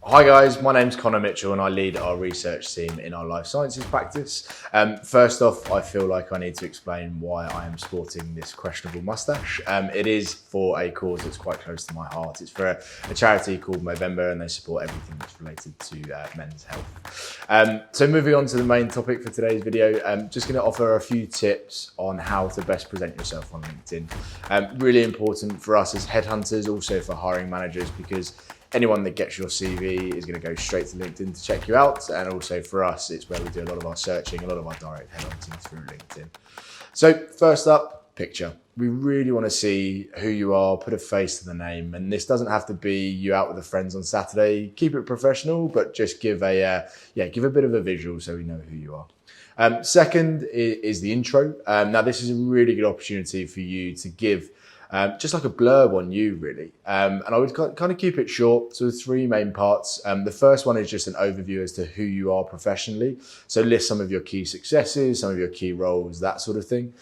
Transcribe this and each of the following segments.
Hi guys, my name's Connor Mitchell and I lead our research team in our life sciences practice. First off, I feel like I need to explain why I am sporting this questionable mustache. It is for a cause that's quite close to my heart. It's for a charity called Movember and they support everything that's related to men's health. So moving on to the main topic for today's video, I'm just going to offer a few tips on how to best present yourself on LinkedIn. Really important for us as headhunters, also for hiring managers, because anyone that gets your CV is going to go straight to LinkedIn to check you out. And also for us, it's where we do a lot of our searching, a lot of our direct headhunting through LinkedIn. So first up, picture. We really want to see who you are, put a face to the name. And this doesn't have to be you out with the friends on Saturday. Keep it professional, but just give a bit of a visual so we know who you are. Second is the intro. Now this is a really good opportunity for you to give just like a blurb on you, really. And I would kind of keep it short. So there's three main parts. The first one is just an overview as to who you are professionally. So list some of your key successes, some of your key roles, that sort of thing.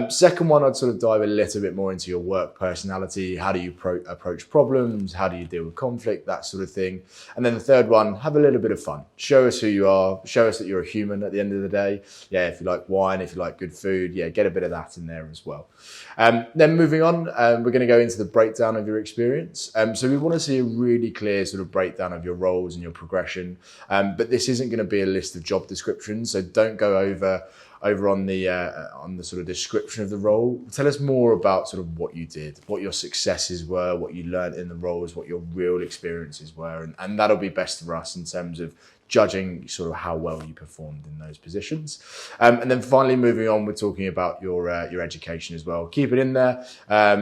Second one, I'd sort of dive a little bit more into your work personality. How do you approach problems? How do you deal with conflict? That sort of thing. And then the third one, have a little bit of fun. Show us who you are. Show us that you're a human at the end of the day. Yeah, if you like wine, if you like good food, yeah, get a bit of that in there as well. Then moving on, we're going to go into the breakdown of your experience. So we want to see a really clear sort of breakdown of your roles and your progression. But this isn't going to be a list of job descriptions. So don't go over on the sort of description of the role. Tell us more about sort of what you did, what your successes were, what you learned in the roles, what your real experiences were. And that'll be best for us in terms of judging sort of how well you performed in those positions. And then finally moving on, we're talking about your education as well. Keep it in there,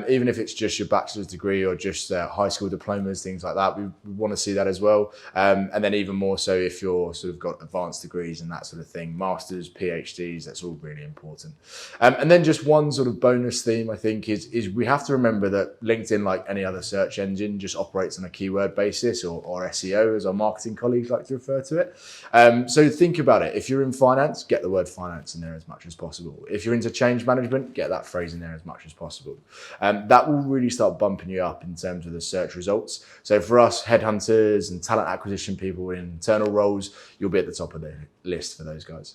even if it's just your bachelor's degree or just high school diplomas, things like that. We want to see that as well. And then even more so if you're sort of got advanced degrees and that sort of thing, masters, PhDs, that's all really important. And then just one sort of bonus theme, I think, is we have to remember that LinkedIn, like any other search engine, just operates on a keyword basis, or SEO, as our marketing colleagues like to refer to it. So think about it. If you're in finance, get the word finance in there as much as possible. If you're into change management, get that phrase in there as much as possible. That will really start bumping you up in terms of the search results. So for us, headhunters and talent acquisition people in internal roles, you'll be at the top of the list for those guys.